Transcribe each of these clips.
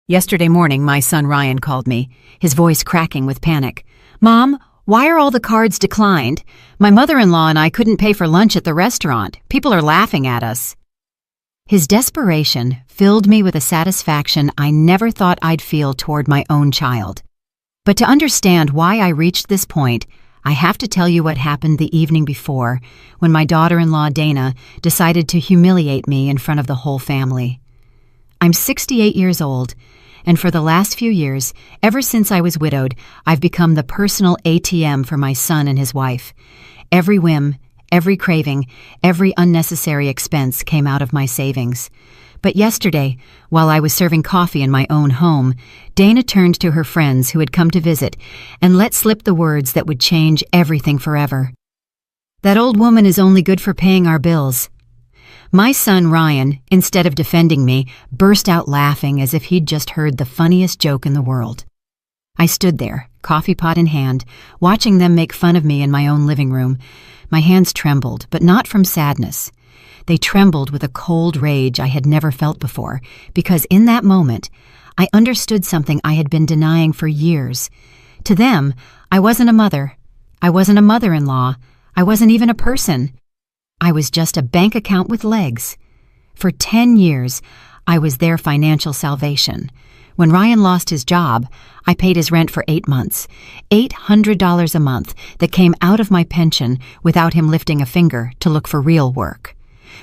Yesterday morning, my son Ryan called me, his voice cracking with panic. "Mom, why are all the cards declined? My mother-in-law and I couldn't pay for lunch at the restaurant. People are laughing at us." His desperation filled me with a satisfaction I never thought I'd feel toward my own child. But to understand why I reached this point, I have to tell you what happened the evening before, when my daughter-in-law Dana decided to humiliate me in front of the whole family. I'm 68 years old, and for the last few years, ever since I was widowed, I've become the personal ATM for my son and his wife. Every whim, every craving, every unnecessary expense came out of my savings. But yesterday, while I was serving coffee in my own home, Dana turned to her friends who had come to visit and let slip the words that would change everything forever. "That old woman is only good for paying our bills." My son Ryan, instead of defending me, burst out laughing as if he'd just heard the funniest joke in the world. I stood there, coffee pot in hand, watching them make fun of me in my own living room. My hands trembled, but not from sadness. They trembled with a cold rage I had never felt before, because in that moment, I understood something I had been denying for years. To them, I wasn't a mother. I wasn't a mother-in-law. I wasn't even a person. I was just a bank account with legs. For 10 years, I was their financial salvation. When Ryan lost his job, I paid his rent for 8 months, $800 a month that came out of my pension without him lifting a finger to look for real work.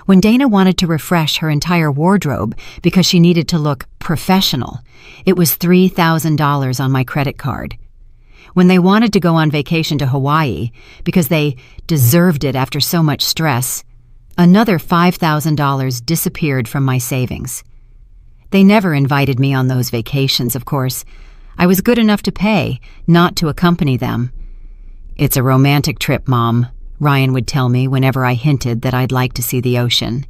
When Dana wanted to refresh her entire wardrobe because she needed to look professional, it was $3,000 on my credit card. When they wanted to go on vacation to Hawaii because they deserved it after so much stress, another $5,000 disappeared from my savings. They never invited me on those vacations, of course. I was good enough to pay, not to accompany them. "It's a romantic trip, Mom," Ryan would tell me whenever I hinted that I'd like to see the ocean.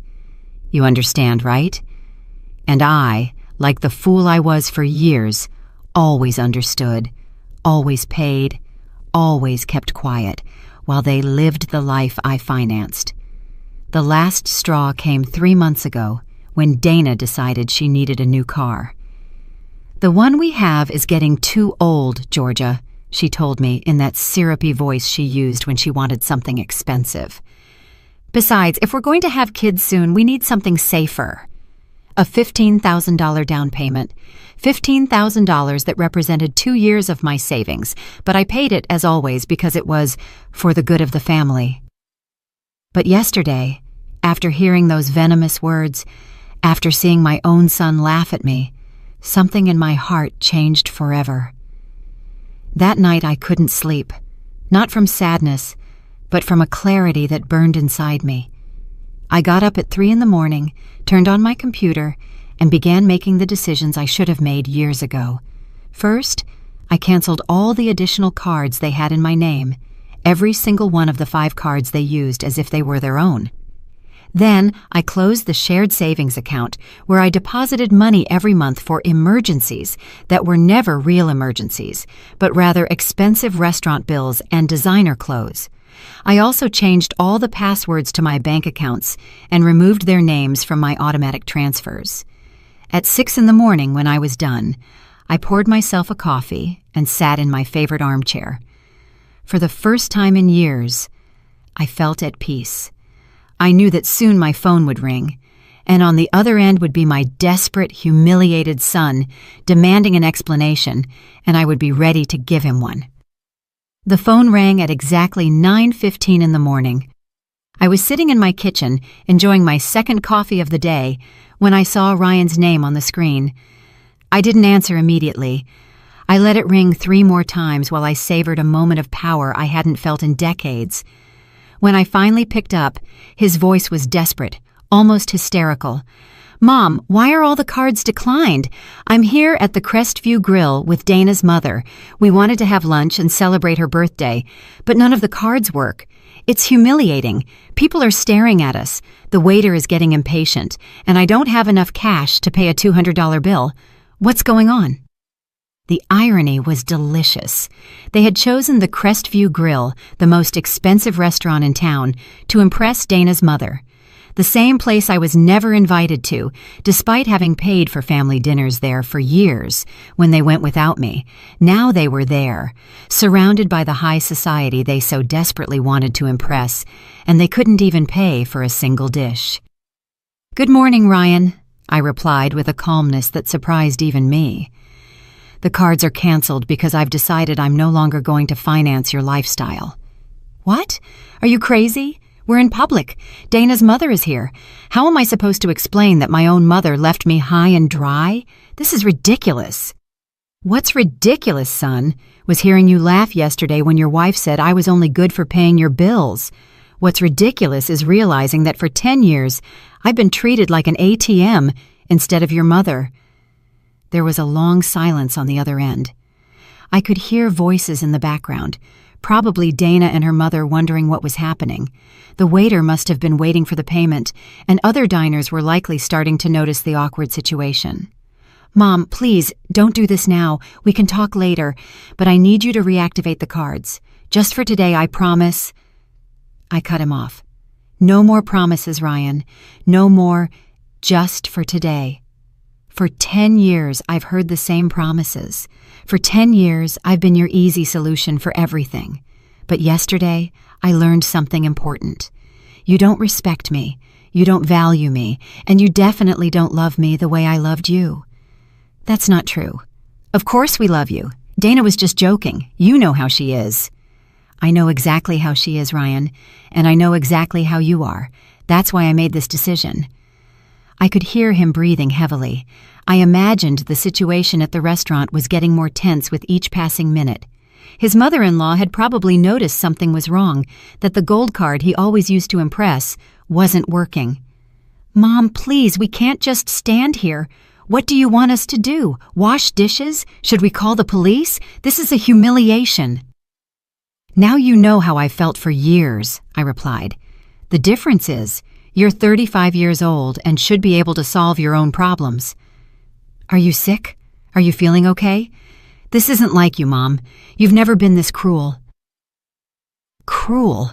"You understand, right?" And I, like the fool I was for years, always understood, always paid, always kept quiet, while they lived the life I financed. The last straw came 3 months ago, when Dana decided she needed a new car. "The one we have is getting too old, Georgia," she told me in that syrupy voice she used when she wanted something expensive. "Besides, if we're going to have kids soon, we need something safer." A $15,000 down payment, $15,000 that represented 2 years of my savings, but I paid it, as always, because it was for the good of the family. But yesterday, after hearing those venomous words, after seeing my own son laugh at me, something in my heart changed forever. That night I couldn't sleep, not from sadness, but from a clarity that burned inside me. I got up at 3 a.m, turned on my computer, and began making the decisions I should have made years ago. First, I canceled all the additional cards they had in my name, every single one of the 5 cards they used as if they were their own. Then, I closed the shared savings account where I deposited money every month for emergencies that were never real emergencies, but rather expensive restaurant bills and designer clothes. I also changed all the passwords to my bank accounts and removed their names from my automatic transfers. At 6 a.m, when I was done, I poured myself a coffee and sat in my favorite armchair. For the first time in years, I felt at peace. I knew that soon my phone would ring, and on the other end would be my desperate, humiliated son demanding an explanation, and I would be ready to give him one. The phone rang at exactly 9:15 in the morning. I was sitting in my kitchen, enjoying my second coffee of the day, when I saw Ryan's name on the screen. I didn't answer immediately. I let it ring 3 more times while I savored a moment of power I hadn't felt in decades. When I finally picked up, his voice was desperate, almost hysterical. "Mom, why are all the cards declined? I'm here at the Crestview Grill with Dana's mother. We wanted to have lunch and celebrate her birthday, but none of the cards work. It's humiliating. People are staring at us. The waiter is getting impatient, and I don't have enough cash to pay a $200 bill. What's going on?" The irony was delicious. They had chosen the Crestview Grill, the most expensive restaurant in town, to impress Dana's mother. The same place I was never invited to, despite having paid for family dinners there for years when they went without me. Now they were there, surrounded by the high society they so desperately wanted to impress, and they couldn't even pay for a single dish. "Good morning, Ryan," I replied with a calmness that surprised even me. "The cards are canceled because I've decided I'm no longer going to finance your lifestyle." "What? Are you crazy? We're in public. Dana's mother is here. How am I supposed to explain that my own mother left me high and dry? This is ridiculous." "What's ridiculous, son, was hearing you laugh yesterday when your wife said I was only good for paying your bills. What's ridiculous is realizing that for 10 years I've been treated like an ATM instead of your mother." There was a long silence on the other end. I could hear voices in the background, probably Dana and her mother wondering what was happening. The waiter must have been waiting for the payment, and other diners were likely starting to notice the awkward situation. "Mom, please, don't do this now. We can talk later, but I need you to reactivate the cards. Just for today, I promise." I cut him off. "No more promises, Ryan. No more just for today. For 10 years, I've heard the same promises. For 10 years, I've been your easy solution for everything. But yesterday, I learned something important. You don't respect me, you don't value me, and you definitely don't love me the way I loved you." "That's not true. Of course we love you. Dana was just joking. You know how she is." "I know exactly how she is, Ryan, and I know exactly how you are. That's why I made this decision." I could hear him breathing heavily. I imagined the situation at the restaurant was getting more tense with each passing minute. His mother-in-law had probably noticed something was wrong, that the gold card he always used to impress wasn't working. "Mom, please, we can't just stand here. What do you want us to do? Wash dishes? Should we call the police? This is a humiliation." "Now you know how I felt for years," I replied. "The difference is, you're 35 years old and should be able to solve your own problems." "Are you sick? Are you feeling okay? This isn't like you, Mom. You've never been this cruel." Cruel.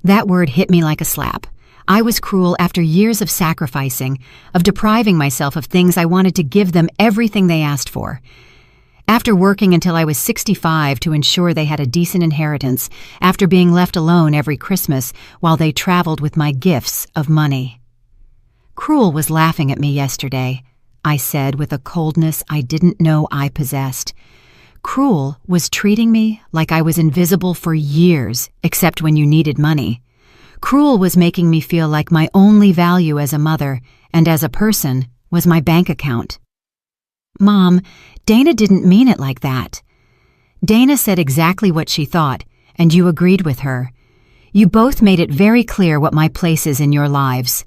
That word hit me like a slap. I was cruel after years of sacrificing, of depriving myself of things I wanted to give them everything they asked for. After working until I was 65 to ensure they had a decent inheritance, after being left alone every Christmas while they traveled with my gifts of money. "Cruel was laughing at me yesterday," I said with a coldness I didn't know I possessed. "Cruel was treating me like I was invisible for years, except when you needed money. Cruel was making me feel like my only value as a mother and as a person was my bank account." "Mom, Dana didn't mean it like that." "Dana said exactly what she thought, and you agreed with her. You both made it very clear what my place is in your lives."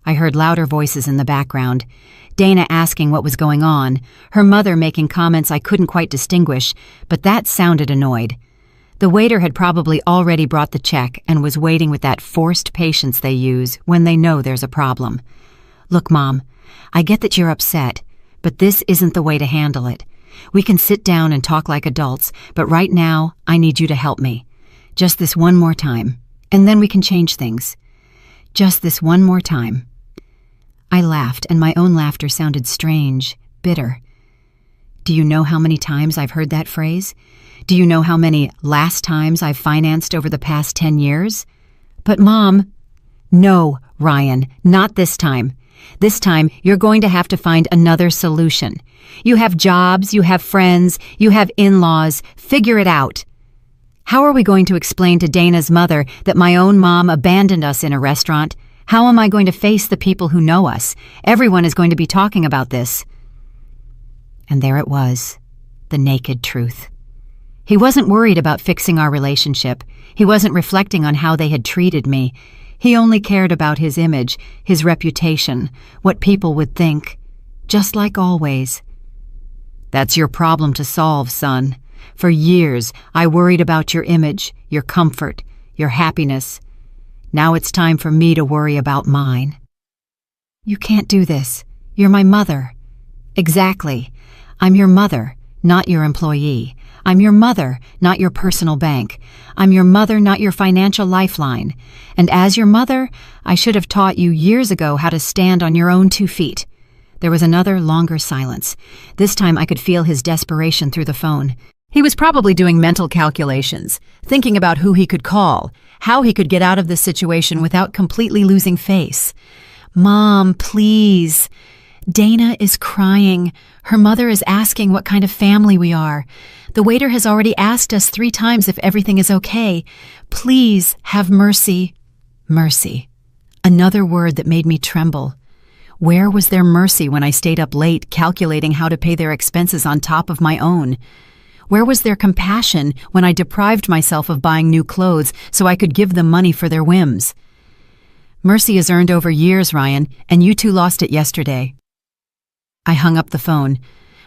I heard louder voices in the background. Dana asking what was going on, her mother making comments I couldn't quite distinguish, but that sounded annoyed. The waiter had probably already brought the check and was waiting with that forced patience they use when they know there's a problem. "Look, Mom, I get that you're upset, but this isn't the way to handle it. We can sit down and talk like adults, but right now, I need you to help me. Just this one more time, and then we can change things. Just this one more time." I laughed, and my own laughter sounded strange, bitter. Do you know how many times I've heard that phrase? Do you know how many last times I've financed over the past 10 years? "But Mom..." "No, Ryan, not this time. This time, you're going to have to find another solution. You have jobs, you have friends, you have in-laws. Figure it out." "How are we going to explain to Dana's mother that my own mom abandoned us in a restaurant? How am I going to face the people who know us? Everyone is going to be talking about this." And there it was, the naked truth. He wasn't worried about fixing our relationship. He wasn't reflecting on how they had treated me. He only cared about his image, his reputation, what people would think. Just like always. "That's your problem to solve, son. For years, I worried about your image, your comfort, your happiness. Now it's time for me to worry about mine." "You can't do this. You're my mother." "Exactly. I'm your mother, not your employee. I'm your mother, not your personal bank. I'm your mother, not your financial lifeline. And as your mother, I should have taught you years ago how to stand on your own 2 feet." There was another longer silence. This time I could feel his desperation through the phone. He was probably doing mental calculations, thinking about who he could call, how he could get out of this situation without completely losing face. "Mom, please. Dana is crying. Her mother is asking what kind of family we are. The waiter has already asked us 3 times if everything is okay. Please have mercy." Mercy. Another word that made me tremble. Where was their mercy when I stayed up late calculating how to pay their expenses on top of my own? Where was their compassion when I deprived myself of buying new clothes so I could give them money for their whims? Mercy is earned over years, Ryan, and you two lost it yesterday. I hung up the phone.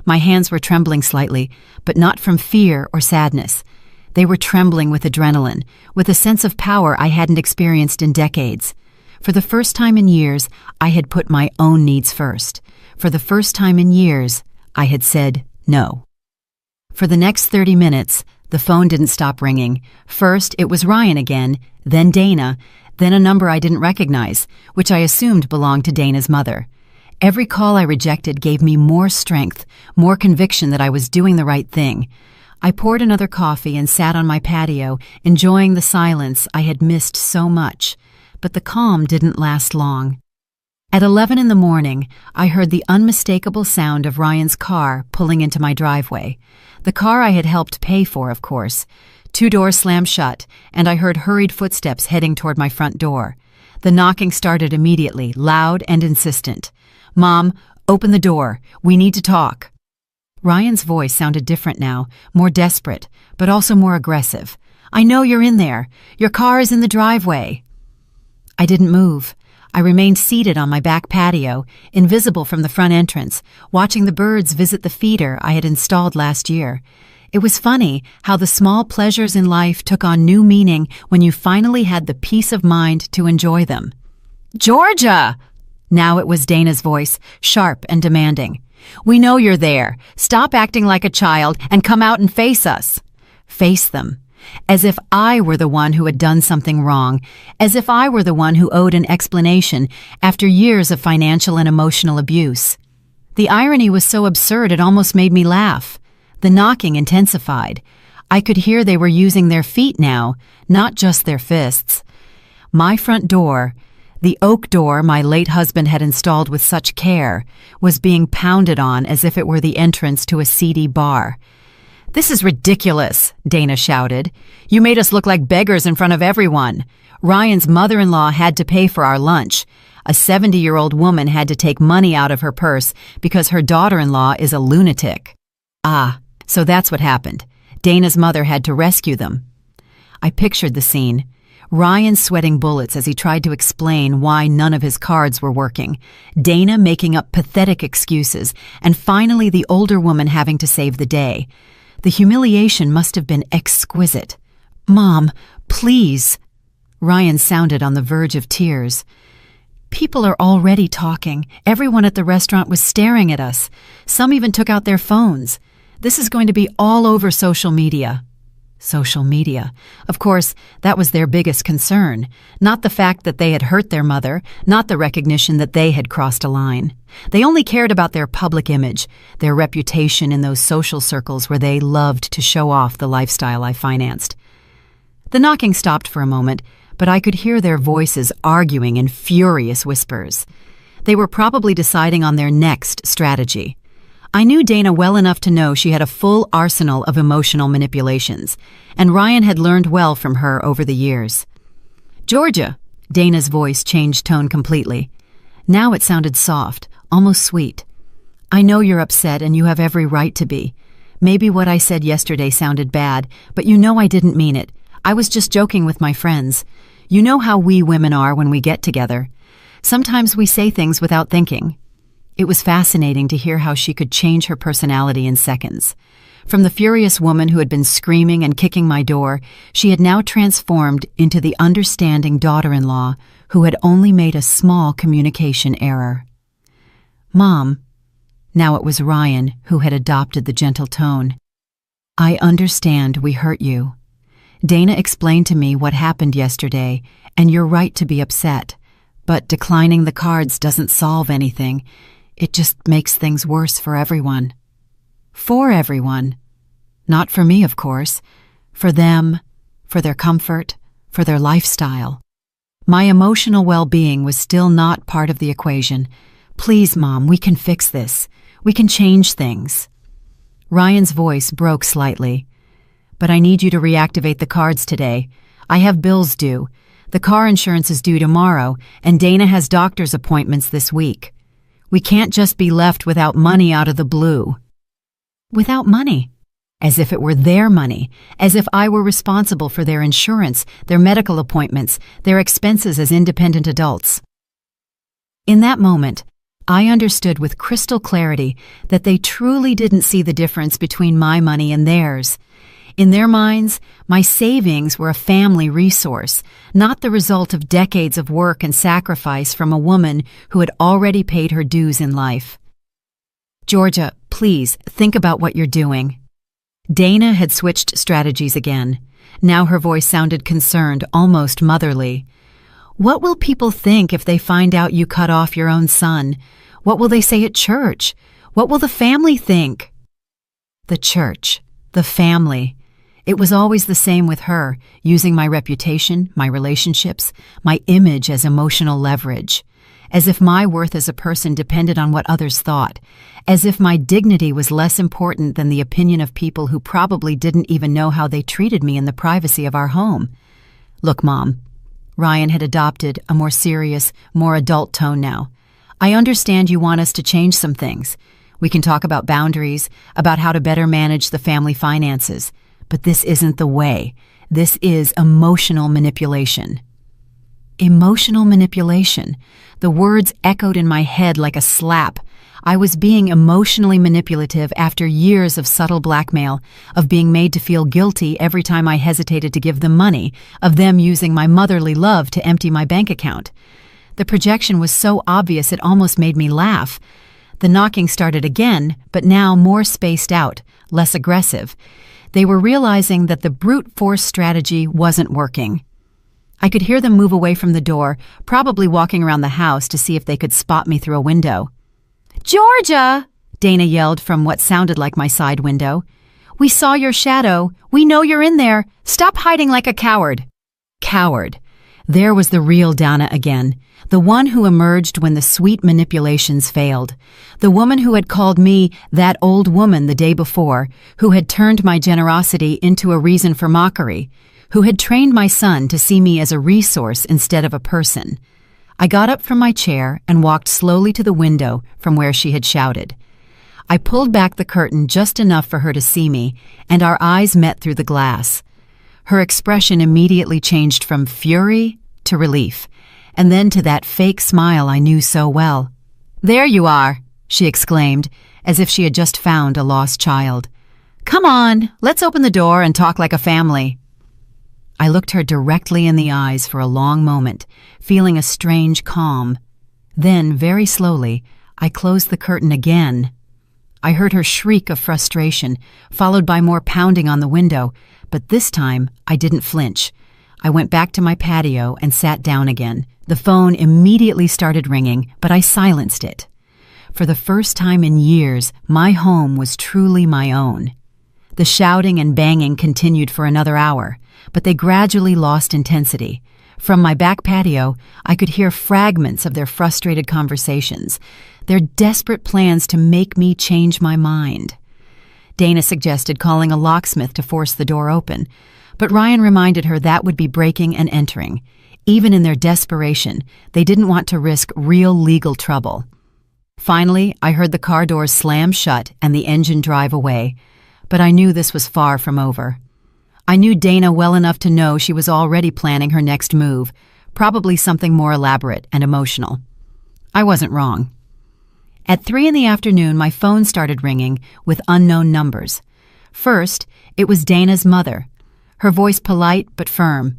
My hands were trembling slightly, but not from fear or sadness. They were trembling with adrenaline, with a sense of power I hadn't experienced in decades. For the first time in years, I had put my own needs first. For the first time in years, I had said no. For the next 30 minutes, the phone didn't stop ringing. First, it was Ryan again, then Dana, then a number I didn't recognize, which I assumed belonged to Dana's mother. Every call I rejected gave me more strength, more conviction that I was doing the right thing. I poured another coffee and sat on my patio, enjoying the silence I had missed so much. But the calm didn't last long. At 11 in the morning, I heard the unmistakable sound of Ryan's car pulling into my driveway. The car I had helped pay for, of course. 2 doors slammed shut, and I heard hurried footsteps heading toward my front door. The knocking started immediately, loud and insistent. "Mom, open the door. We need to talk." Ryan's voice sounded different now, more desperate, but also more aggressive. "I know you're in there. Your car is in the driveway." I didn't move. I remained seated on my back patio, invisible from the front entrance, watching the birds visit the feeder I had installed last year. It was funny how the small pleasures in life took on new meaning when you finally had the peace of mind to enjoy them. "Georgia!" Now it was Dana's voice, sharp and demanding. "We know you're there. Stop acting like a child and come out and face us." Face them. As if I were the one who had done something wrong, as if I were the one who owed an explanation after years of financial and emotional abuse. The irony was so absurd it almost made me laugh. The knocking intensified. I could hear they were using their feet now, not just their fists. My front door, the oak door my late husband had installed with such care, was being pounded on as if it were the entrance to a seedy bar. "This is ridiculous," Dana shouted. "You made us look like beggars in front of everyone. Ryan's mother-in-law had to pay for our lunch. A 70-year-old woman had to take money out of her purse because her daughter-in-law is a lunatic." Ah, so that's what happened. Dana's mother had to rescue them. I pictured the scene. Ryan sweating bullets as he tried to explain why none of his cards were working. Dana making up pathetic excuses, and finally the older woman having to save the day. The humiliation must have been exquisite. "Mom, please." Ryan sounded on the verge of tears. "People are already talking. Everyone at the restaurant was staring at us. Some even took out their phones. This is going to be all over social media." Social media. Of course, that was their biggest concern. Not the fact that they had hurt their mother, not the recognition that they had crossed a line. They only cared about their public image, their reputation in those social circles where they loved to show off the lifestyle I financed. The knocking stopped for a moment, but I could hear their voices arguing in furious whispers. They were probably deciding on their next strategy. I knew Dana well enough to know she had a full arsenal of emotional manipulations, and Ryan had learned well from her over the years. "Georgia," Dana's voice changed tone completely. Now it sounded soft, almost sweet. "I know you're upset and you have every right to be. Maybe what I said yesterday sounded bad, but you know I didn't mean it. I was just joking with my friends. You know how we women are when we get together. Sometimes we say things without thinking." It was fascinating to hear how she could change her personality in seconds. From the furious woman who had been screaming and kicking my door, she had now transformed into the understanding daughter-in-law who had only made a small communication error. "Mom," now it was Ryan who had adopted the gentle tone. I understand we hurt you. Dana explained to me what happened yesterday, and you're right to be upset. But declining the cards doesn't solve anything. It just makes things worse for everyone. For everyone. Not for me, of course. For them, for their comfort, for their lifestyle. My emotional well-being was still not part of the equation. Please, Mom, we can fix this. We can change things. Ryan's voice broke slightly. But I need you to reactivate the cards today. I have bills due. The car insurance is due tomorrow, and Dana has doctor's appointments this week. We can't just be left without money out of the blue. Without money? As if it were their money, as if I were responsible for their insurance, their medical appointments, their expenses as independent adults. In that moment, I understood with crystal clarity that they truly didn't see the difference between my money and theirs. In their minds, my savings were a family resource, not the result of decades of work and sacrifice from a woman who had already paid her dues in life. Georgia, please think about what you're doing. Dana had switched strategies again. Now her voice sounded concerned, almost motherly. What will people think if they find out you cut off your own son? What will they say at church? What will the family think? The church, the family. It was always the same with her, using my reputation, my relationships, my image as emotional leverage. As if my worth as a person depended on what others thought. As if my dignity was less important than the opinion of people who probably didn't even know how they treated me in the privacy of our home. Look, Mom. Ryan had adopted a more serious, more adult tone now. I understand you want us to change some things. We can talk about boundaries, about how to better manage the family finances. But this isn't the way. This is emotional manipulation. Emotional manipulation. The words echoed in my head like a slap. I was being emotionally manipulative after years of subtle blackmail, of being made to feel guilty every time I hesitated to give them money, of them using my motherly love to empty my bank account. The projection was so obvious it almost made me laugh. The knocking started again, but now more spaced out, less aggressive. They were realizing that the brute force strategy wasn't working. I could hear them move away from the door, probably walking around the house to see if they could spot me through a window. "Georgia!" Dana yelled from what sounded like my side window. "We saw your shadow. We know you're in there. Stop hiding like a coward." Coward. There was the real Dana again, the one who emerged when the sweet manipulations failed, the woman who had called me that old woman the day before, who had turned my generosity into a reason for mockery, who had trained my son to see me as a resource instead of a person. I got up from my chair and walked slowly to the window from where she had shouted. I pulled back the curtain just enough for her to see me, and our eyes met through the glass. Her expression immediately changed from fury to relief, and then to that fake smile I knew so well. "There you are," she exclaimed, as if she had just found a lost child. "Come on, let's open the door and talk like a family." I looked her directly in the eyes for a long moment, feeling a strange calm. Then, very slowly, I closed the curtain again. I heard her shriek of frustration, followed by more pounding on the window, but this time I didn't flinch. I went back to my patio and sat down again. The phone immediately started ringing, but I silenced it. For the first time in years, my home was truly my own. The shouting and banging continued for another hour, but they gradually lost intensity. From my back patio, I could hear fragments of their frustrated conversations, their desperate plans to make me change my mind. Dana suggested calling a locksmith to force the door open, but Ryan reminded her that would be breaking and entering. Even in their desperation, they didn't want to risk real legal trouble. Finally, I heard the car doors slam shut and the engine drive away, but I knew this was far from over. I knew Dana well enough to know she was already planning her next move, probably something more elaborate and emotional. I wasn't wrong. At 3 p.m, my phone started ringing with unknown numbers. First, it was Dana's mother, her voice polite but firm.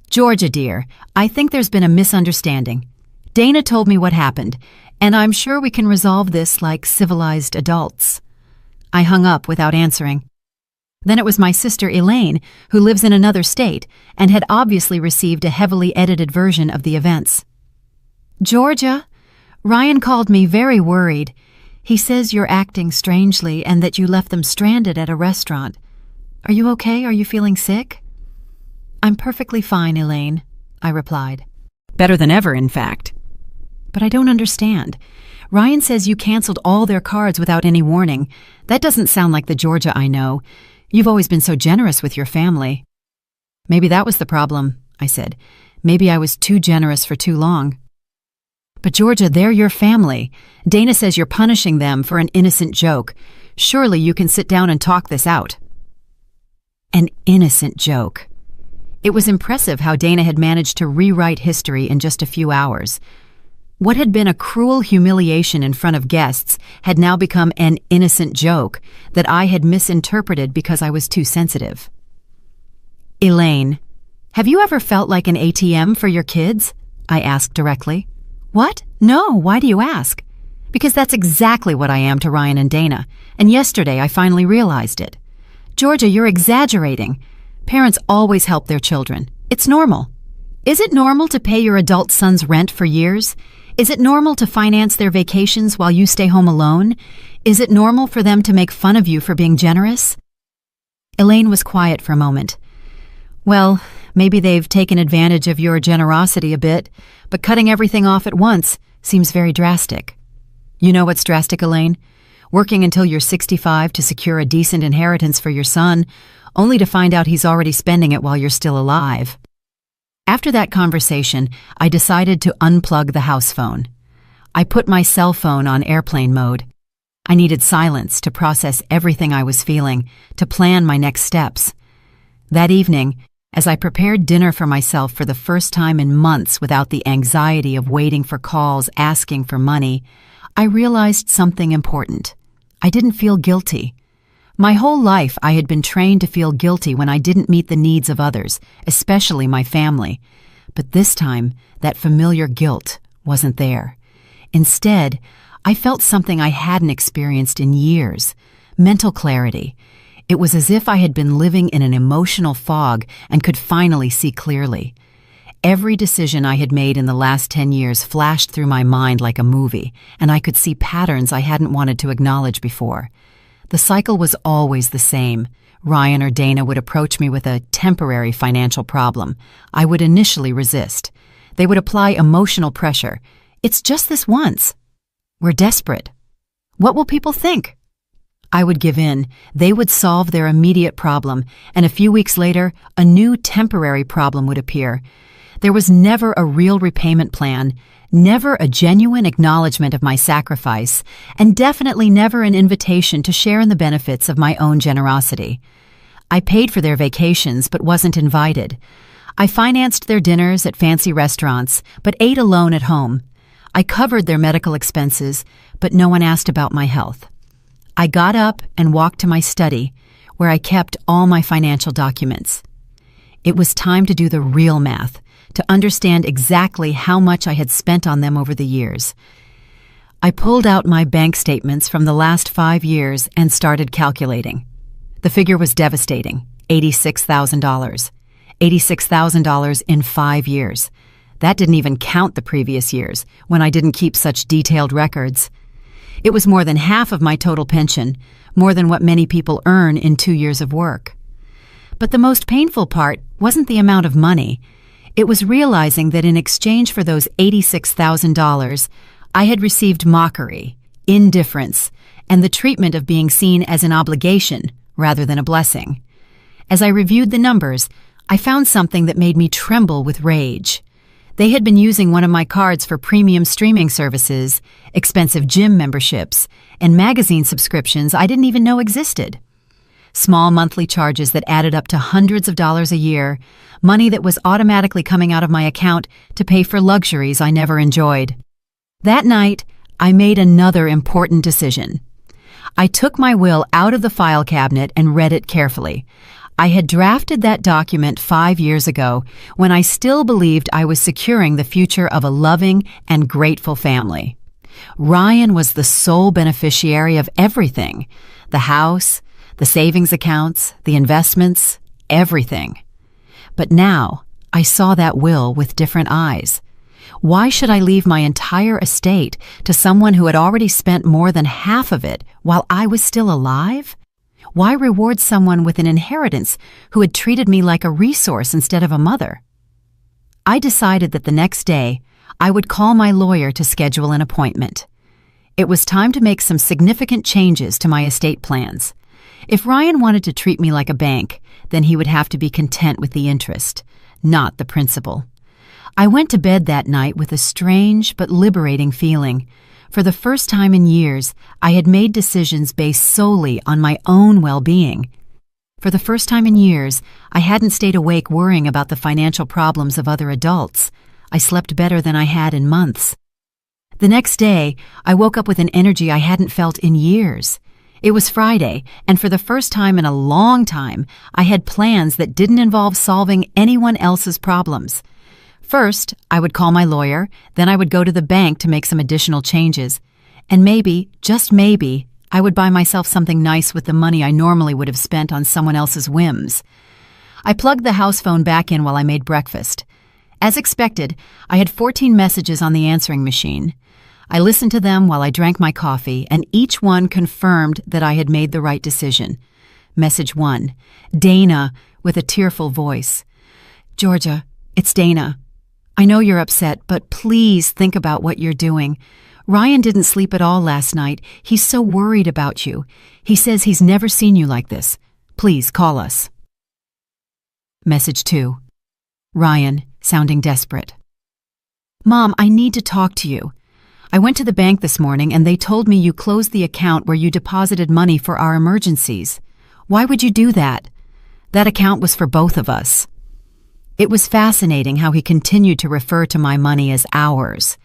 "Georgia, dear, I think there's been a misunderstanding. Dana told me what happened, and I'm sure we can resolve this like civilized adults." I hung up without answering. Then it was my sister Elaine, who lives in another state and had obviously received a heavily edited version of the events. "Georgia, Ryan called me very worried. He says you're acting strangely and that you left them stranded at a restaurant. Are you okay? Are you feeling sick?" "I'm perfectly fine, Elaine," I replied. "Better than ever, in fact." "But I don't understand. Ryan says you canceled all their cards without any warning. That doesn't sound like the Georgia I know. You've always been so generous with your family." "Maybe that was the problem," I said. "Maybe I was too generous for too long." "But Georgia, they're your family. Dana says you're punishing them for an innocent joke. Surely you can sit down and talk this out." An innocent joke. It was impressive how Dana had managed to rewrite history in just a few hours. What had been a cruel humiliation in front of guests had now become an innocent joke that I had misinterpreted because I was too sensitive. "Elaine, have you ever felt like an ATM for your kids?" I asked directly. "What? No, why do you ask?" "Because that's exactly what I am to Ryan and Dana, and yesterday I finally realized it." "Georgia, you're exaggerating. Parents always help their children. It's normal. Is it normal to pay your adult son's rent for years? Is it normal to finance their vacations while you stay home alone? Is it normal for them to make fun of you for being generous?" Elaine was quiet for a moment. "Well, maybe they've taken advantage of your generosity a bit, but cutting everything off at once seems very drastic." "You know what's drastic, Elaine? Working until you're 65 to secure a decent inheritance for your son, only to find out he's already spending it while you're still alive." After that conversation, I decided to unplug the house phone. I put my cell phone on airplane mode. I needed silence to process everything I was feeling, to plan my next steps. That evening, as I prepared dinner for myself for the first time in months without the anxiety of waiting for calls asking for money, I realized something important. I didn't feel guilty. My whole life I had been trained to feel guilty when I didn't meet the needs of others, especially my family. But this time, that familiar guilt wasn't there. Instead, I felt something I hadn't experienced in years: mental clarity. It was as if I had been living in an emotional fog and could finally see clearly. Every decision I had made in the last 10 years flashed through my mind like a movie, and I could see patterns I hadn't wanted to acknowledge before. The cycle was always the same. Ryan or Dana would approach me with a temporary financial problem. I would initially resist. They would apply emotional pressure. "It's just this once. We're desperate. What will people think?" I would give in. They would solve their immediate problem, and a few weeks later, a new temporary problem would appear. There was never a real repayment plan, never a genuine acknowledgement of my sacrifice, and definitely never an invitation to share in the benefits of my own generosity. I paid for their vacations but wasn't invited. I financed their dinners at fancy restaurants but ate alone at home. I covered their medical expenses, but no one asked about my health. I got up and walked to my study, where I kept all my financial documents. It was time to do the real math, to understand exactly how much I had spent on them over the years. I pulled out my bank statements from the last 5 years and started calculating. The figure was devastating: $86,000. $86,000 in 5 years. That didn't even count the previous years, when I didn't keep such detailed records. It was more than half of my total pension, more than what many people earn in 2 years of work. But the most painful part wasn't the amount of money. It was realizing that in exchange for those $86,000, I had received mockery, indifference, and the treatment of being seen as an obligation rather than a blessing. As I reviewed the numbers, I found something that made me tremble with rage. They had been using one of my cards for premium streaming services, expensive gym memberships, and magazine subscriptions I didn't even know existed. Small monthly charges that added up to hundreds of dollars a year, money that was automatically coming out of my account to pay for luxuries I never enjoyed. That night, I made another important decision. I took my will out of the file cabinet and read it carefully. I had drafted that document 5 years ago when I still believed I was securing the future of a loving and grateful family. Ryan was the sole beneficiary of everything: the house, the savings accounts, the investments, everything. But now, I saw that will with different eyes. Why should I leave my entire estate to someone who had already spent more than half of it while I was still alive? Why reward someone with an inheritance who had treated me like a resource instead of a mother? I decided that the next day, I would call my lawyer to schedule an appointment. It was time to make some significant changes to my estate plans. If Ryan wanted to treat me like a bank, then he would have to be content with the interest, not the principal. I went to bed that night with a strange but liberating feeling. For the first time in years, I had made decisions based solely on my own well-being. For the first time in years, I hadn't stayed awake worrying about the financial problems of other adults. I slept better than I had in months. The next day, I woke up with an energy I hadn't felt in years. It was Friday, and for the first time in a long time, I had plans that didn't involve solving anyone else's problems. First, I would call my lawyer, then I would go to the bank to make some additional changes. And maybe, just maybe, I would buy myself something nice with the money I normally would have spent on someone else's whims. I plugged the house phone back in while I made breakfast. As expected, I had 14 messages on the answering machine. I listened to them while I drank my coffee, and each one confirmed that I had made the right decision. Message 1. Dana, with a tearful voice. Georgia, it's Dana. I know you're upset, but please think about what you're doing. Ryan didn't sleep at all last night. He's so worried about you. He says he's never seen you like this. Please call us. Message 2. Ryan, sounding desperate. Mom, I need to talk to you. I went to the bank this morning and they told me you closed the account where you deposited money for our emergencies. Why would you do that? That account was for both of us. It was fascinating how he continued to refer to my money as ours.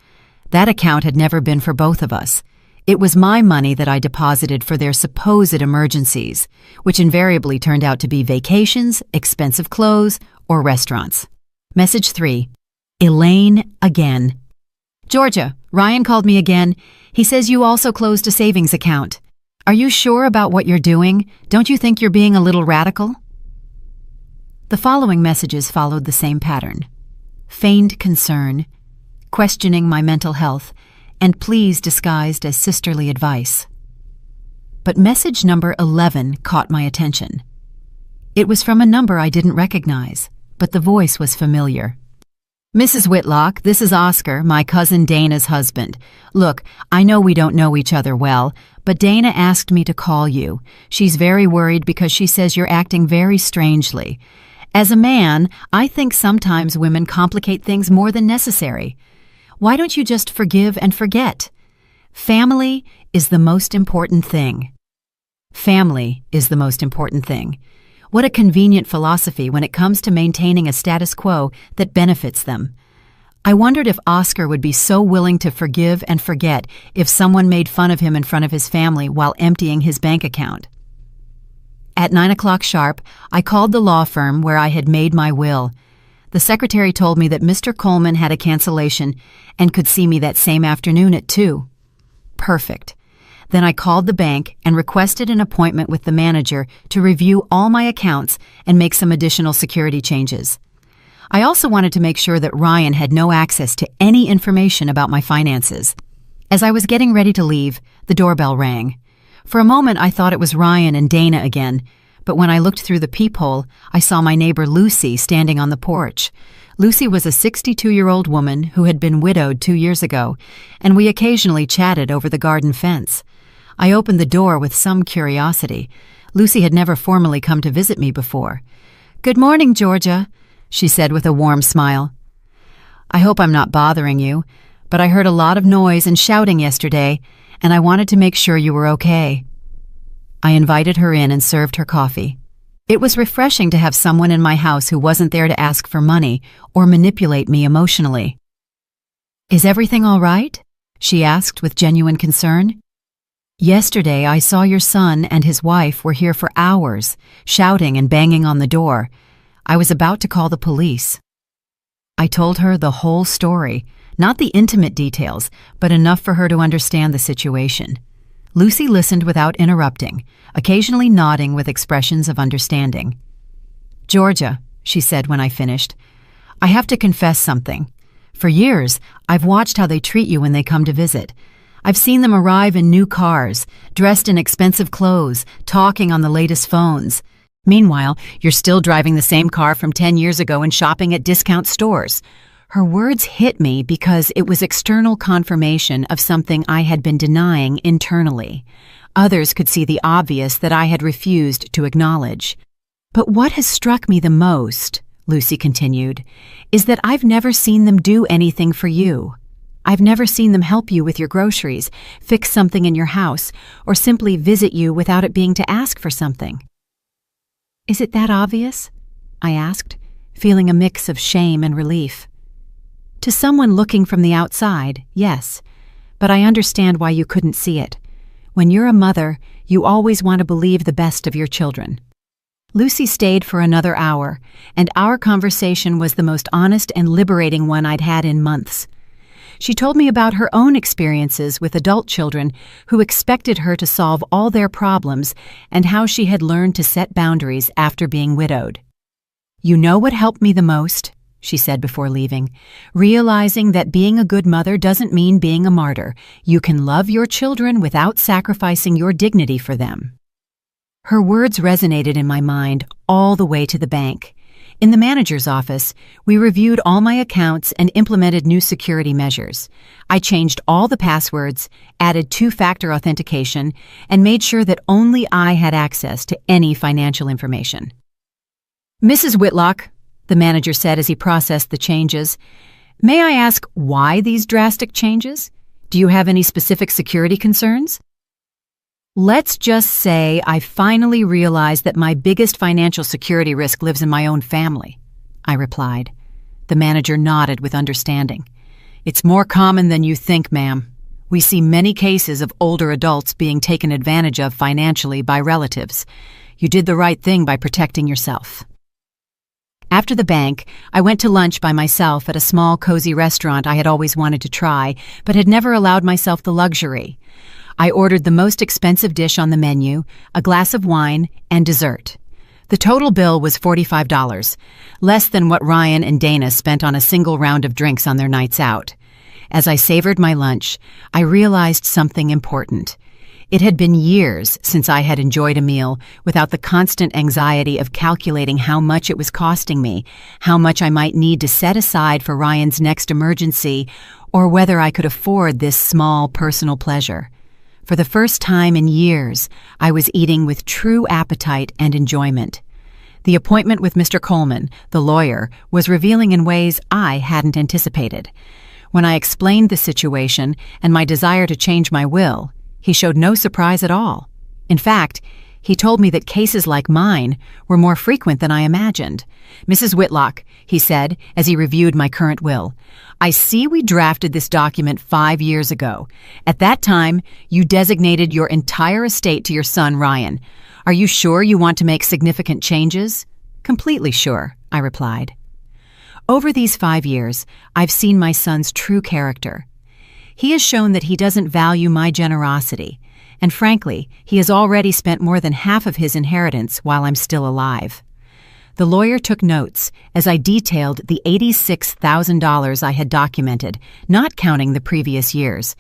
That account had never been for both of us. It was my money that I deposited for their supposed emergencies, which invariably turned out to be vacations, expensive clothes, or restaurants. Message 3. Elaine again. Georgia, Ryan called me again. He says you also closed a savings account. Are you sure about what you're doing? Don't you think you're being a little radical? The following messages followed the same pattern. Feigned concern, questioning my mental health, and pleas disguised as sisterly advice. But message number 11 caught my attention. It was from a number I didn't recognize, but the voice was familiar. Mrs. Whitlock, this is Oscar, my cousin Dana's husband. Look, I know we don't know each other well, but Dana asked me to call you. She's very worried because she says you're acting very strangely. As a man, I think sometimes women complicate things more than necessary. Why don't you just forgive and forget? Family is the most important thing. Family is the most important thing. What a convenient philosophy when it comes to maintaining a status quo that benefits them. I wondered if Oscar would be so willing to forgive and forget if someone made fun of him in front of his family while emptying his bank account. At 9 o'clock sharp, I called the law firm where I had made my will. The secretary told me that Mr. Coleman had a cancellation and could see me that same afternoon at 2. Perfect. Then I called the bank and requested an appointment with the manager to review all my accounts and make some additional security changes. I also wanted to make sure that Ryan had no access to any information about my finances. As I was getting ready to leave, the doorbell rang. For a moment, I thought it was Ryan and Dana again, but when I looked through the peephole, I saw my neighbor Lucy standing on the porch. Lucy was a 62-year-old woman who had been widowed 2 years ago, and we occasionally chatted over the garden fence. I opened the door with some curiosity. Lucy had never formally come to visit me before. "Good morning, Georgia," she said with a warm smile. "I hope I'm not bothering you, but I heard a lot of noise and shouting yesterday, and I wanted to make sure you were okay." I invited her in and served her coffee. It was refreshing to have someone in my house who wasn't there to ask for money or manipulate me emotionally. "Is everything all right?" she asked with genuine concern. "Yesterday I saw your son and his wife were here for hours, shouting and banging on the door. I was about to call the police." I told her the whole story, not the intimate details, but enough for her to understand the situation. Lucy listened without interrupting, occasionally nodding with expressions of understanding. "Georgia," she said when I finished, "I have to confess something. For years, I've watched how they treat you when they come to visit. I've seen them arrive in new cars, dressed in expensive clothes, talking on the latest phones. Meanwhile, you're still driving the same car from 10 years ago and shopping at discount stores." Her words hit me because it was external confirmation of something I had been denying internally. Others could see the obvious that I had refused to acknowledge. "But what has struck me the most," Lucy continued, "is that I've never seen them do anything for you. I've never seen them help you with your groceries, fix something in your house, or simply visit you without it being to ask for something." "Is it that obvious?" I asked, feeling a mix of shame and relief. "To someone looking from the outside, yes, but I understand why you couldn't see it. When you're a mother, you always want to believe the best of your children." Lucy stayed for another hour, and our conversation was the most honest and liberating one I'd had in months. She told me about her own experiences with adult children who expected her to solve all their problems and how she had learned to set boundaries after being widowed. "You know what helped me the most?" she said before leaving, "realizing that being a good mother doesn't mean being a martyr. You can love your children without sacrificing your dignity for them." Her words resonated in my mind all the way to the bank. In the manager's office, we reviewed all my accounts and implemented new security measures. I changed all the passwords, added two-factor authentication, and made sure that only I had access to any financial information. "Mrs. Whitlock," the manager said as he processed the changes, "may I ask why these drastic changes? Do you have any specific security concerns?" "Let's just say I finally realized that my biggest financial security risk lives in my own family," I replied. The manager nodded with understanding. "It's more common than you think, ma'am. We see many cases of older adults being taken advantage of financially by relatives. You did the right thing by protecting yourself." After the bank, I went to lunch by myself at a small, cozy restaurant I had always wanted to try, but had never allowed myself the luxury. I ordered the most expensive dish on the menu, a glass of wine, and dessert. The total bill was $45, less than what Ryan and Dana spent on a single round of drinks on their nights out. As I savored my lunch, I realized something important. It had been years since I had enjoyed a meal without the constant anxiety of calculating how much it was costing me, how much I might need to set aside for Ryan's next emergency, or whether I could afford this small personal pleasure. For the first time in years, I was eating with true appetite and enjoyment. The appointment with Mr. Coleman, the lawyer, was revealing in ways I hadn't anticipated. When I explained the situation and my desire to change my will, he showed no surprise at all. In fact, he told me that cases like mine were more frequent than I imagined. "Mrs. Whitlock," he said as he reviewed my current will, "I see we drafted this document 5 years ago. At that time, you designated your entire estate to your son, Ryan. Are you sure you want to make significant changes?" "Completely sure," I replied. Over these 5 years, I've seen my son's true character. He has shown that he doesn't value my generosity, and frankly, he has already spent more than half of his inheritance while I'm still alive. The lawyer took notes as I detailed the $86,000 I had documented, not counting the previous years.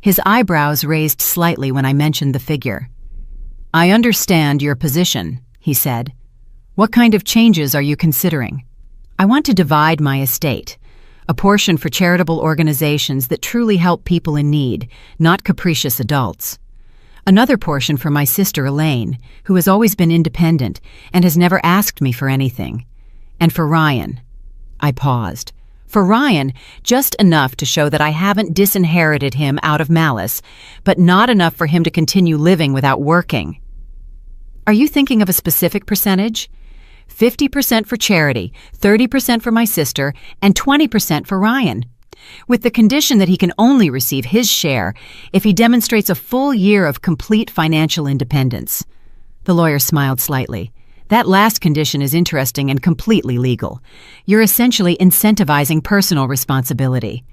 His eyebrows raised slightly when I mentioned the figure. "I understand your position," he said. "What kind of changes are you considering?" "I want to divide my estate. A portion for charitable organizations that truly help people in need, not capricious adults. Another portion for my sister Elaine, who has always been independent and has never asked me for anything. And for Ryan." I paused. "For Ryan, just enough to show that I haven't disinherited him out of malice, but not enough for him to continue living without working." "Are you thinking of a specific percentage?" 50% for charity, 30% for my sister, and 20% for Ryan, with the condition that he can only receive his share if he demonstrates a full year of complete financial independence. The lawyer smiled slightly. "That last condition is interesting and completely legal. You're essentially incentivizing personal responsibility."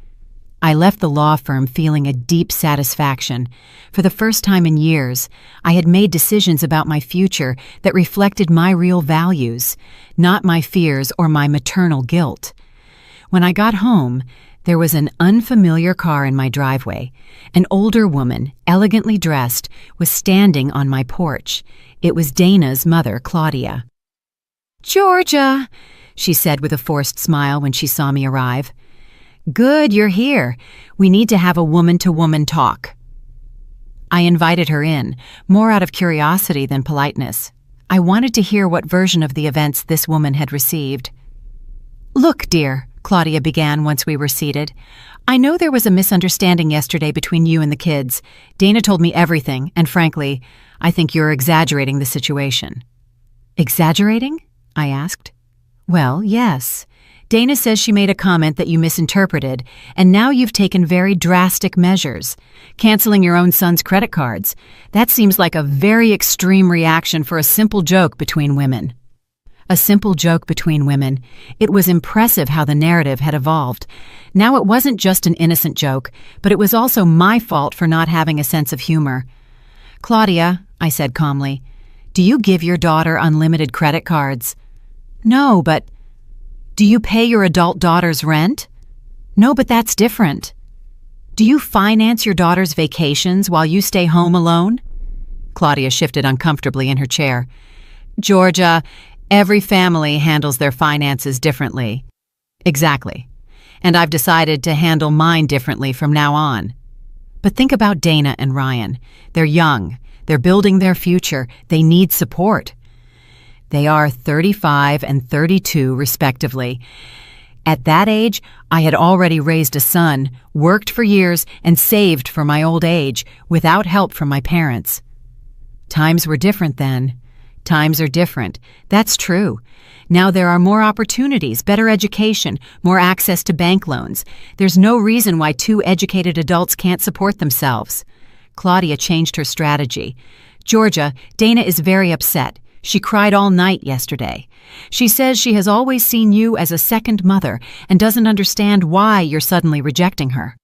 I left the law firm feeling a deep satisfaction. For the first time in years, I had made decisions about my future that reflected my real values, not my fears or my maternal guilt. When I got home, there was an unfamiliar car in my driveway. An older woman, elegantly dressed, was standing on my porch. It was Dana's mother, Claudia. "Georgia," she said with a forced smile when she saw me arrive. "Good, you're here. We need to have a woman-to-woman talk." I invited her in, more out of curiosity than politeness. I wanted to hear what version of the events this woman had received. "Look, dear," Claudia began once we were seated, "I know there was a misunderstanding yesterday between you and the kids. Dana told me everything, and frankly, I think you're exaggerating the situation." "Exaggerating?" I asked. "Well, yes. Dana says she made a comment that you misinterpreted, and now you've taken very drastic measures. Canceling your own son's credit cards. That seems like a very extreme reaction for a simple joke between women." A simple joke between women. It was impressive how the narrative had evolved. Now it wasn't just an innocent joke, but it was also my fault for not having a sense of humor. "Claudia," I said calmly, "do you give your daughter unlimited credit cards?" "No, but..." "Do you pay your adult daughter's rent?" "No, but that's different." "Do you finance your daughter's vacations while you stay home alone?" Claudia shifted uncomfortably in her chair. "Georgia, every family handles their finances differently." "Exactly. And I've decided to handle mine differently from now on." "But think about Dana and Ryan. They're young. They're building their future. They need support." "They are 35 and 32, respectively. At that age, I had already raised a son, worked for years, and saved for my old age, without help from my parents." "Times were different then." "Times are different. That's true. Now there are more opportunities, better education, more access to bank loans. There's no reason why two educated adults can't support themselves." Claudia changed her strategy. "Georgia, Dana is very upset. She cried all night yesterday. She says she has always seen you as a second mother and doesn't understand why you're suddenly rejecting her."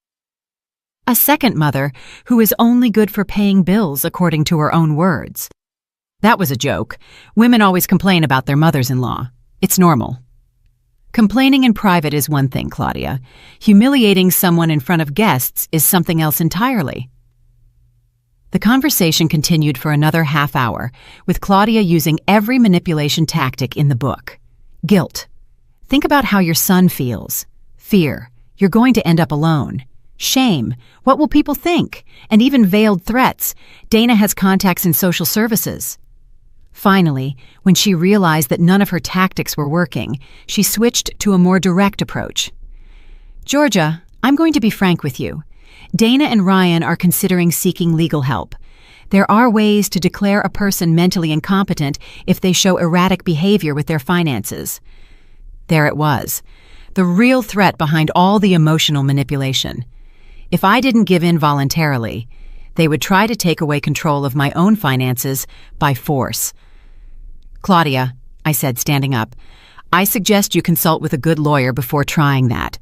"A second mother who is only good for paying bills, according to her own words." "That was a joke. Women always complain about their mothers-in-law. It's normal." "Complaining in private is one thing, Claudia. Humiliating someone in front of guests is something else entirely." The conversation continued for another half hour, with Claudia using every manipulation tactic in the book. Guilt. Think about how your son feels. Fear. You're going to end up alone. Shame. What will people think? And even veiled threats. Dana has contacts in social services. Finally, when she realized that none of her tactics were working, she switched to a more direct approach. "Georgia, I'm going to be frank with you. Dana and Ryan are considering seeking legal help. There are ways to declare a person mentally incompetent if they show erratic behavior with their finances." There it was, the real threat behind all the emotional manipulation. If I didn't give in voluntarily, they would try to take away control of my own finances by force. "Claudia," I said, standing up, "I suggest you consult with a good lawyer before trying that.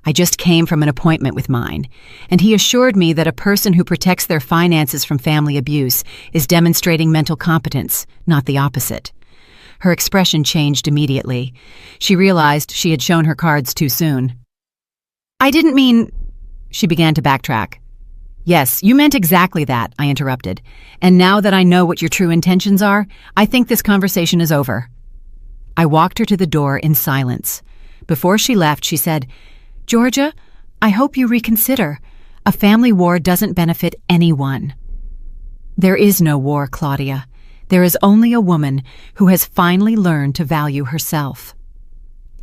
I just came from an appointment with mine, and he assured me that a person who protects their finances from family abuse is demonstrating mental competence, not the opposite." Her expression changed immediately. She realized she had shown her cards too soon. "I didn't mean..." She began to backtrack. "Yes, you meant exactly that," I interrupted. "And now that I know what your true intentions are, I think this conversation is over." I walked her to the door in silence. Before she left, she said, "Georgia, I hope you reconsider. A family war doesn't benefit anyone." There is no war, Claudia. There is only a woman who has finally learned to value herself.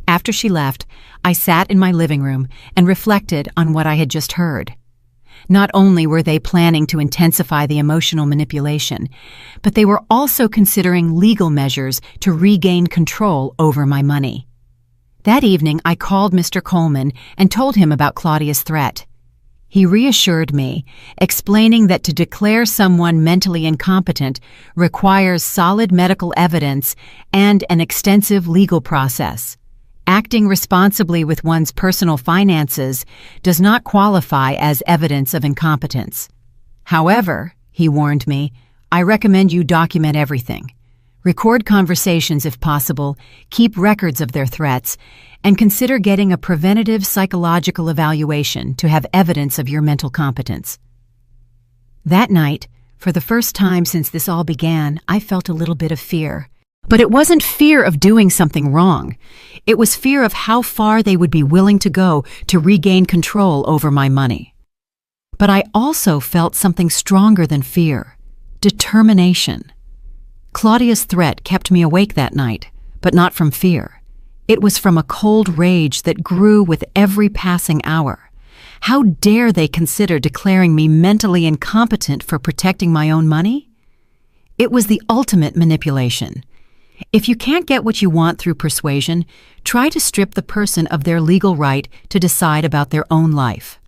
After she left, I sat in my living room and reflected on what I had just heard. Not only were they planning to intensify the emotional manipulation, but they were also considering legal measures to regain control over my money. That evening, I called Mr. Coleman and told him about Claudia's threat. He reassured me, explaining that to declare someone mentally incompetent requires solid medical evidence and an extensive legal process. Acting responsibly with one's personal finances does not qualify as evidence of incompetence. However, he warned me, I recommend you document everything. Record conversations if possible, keep records of their threats, and consider getting a preventative psychological evaluation to have evidence of your mental competence. That night, for the first time since this all began, I felt a little bit of fear. But it wasn't fear of doing something wrong. It was fear of how far they would be willing to go to regain control over my money. But I also felt something stronger than fear: determination. Claudia's threat kept me awake that night, but not from fear. It was from a cold rage that grew with every passing hour. How dare they consider declaring me mentally incompetent for protecting my own money? It was the ultimate manipulation. If you can't get what you want through persuasion, try to strip the person of their legal right to decide about their own life.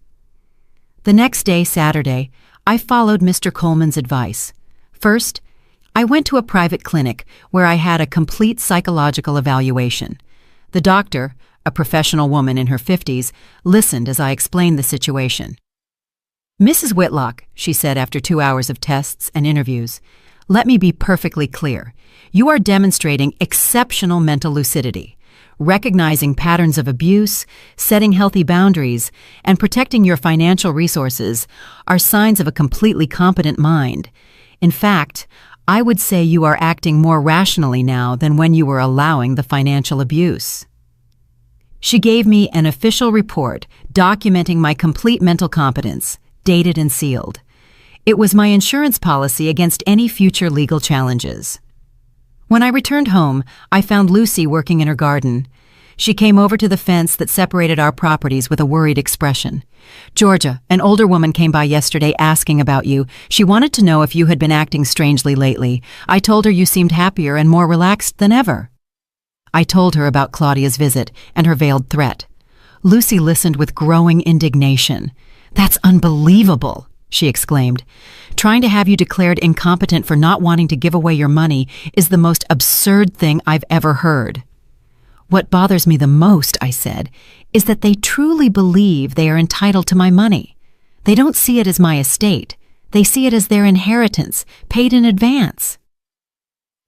The next day, Saturday, I followed Mr. Coleman's advice. First, I went to a private clinic where I had a complete psychological evaluation. The doctor, a professional woman in her 50s, listened as I explained the situation. "Mrs. Whitlock," she said after 2 hours of tests and interviews, "let me be perfectly clear. You are demonstrating exceptional mental lucidity. Recognizing patterns of abuse, setting healthy boundaries, and protecting your financial resources are signs of a completely competent mind. In fact, I would say you are acting more rationally now than when you were allowing the financial abuse." She gave me an official report documenting my complete mental competence, dated and sealed. It was my insurance policy against any future legal challenges. When I returned home, I found Lucy working in her garden. She came over to the fence that separated our properties with a worried expression. "Georgia, an older woman came by yesterday asking about you. She wanted to know if you had been acting strangely lately. I told her you seemed happier and more relaxed than ever." I told her about Claudia's visit and her veiled threat. Lucy listened with growing indignation. "That's unbelievable," she exclaimed. "Trying to have you declared incompetent for not wanting to give away your money is the most absurd thing I've ever heard." "What bothers me the most," I said, "is that they truly believe they are entitled to my money. They don't see it as my estate. They see it as their inheritance, paid in advance."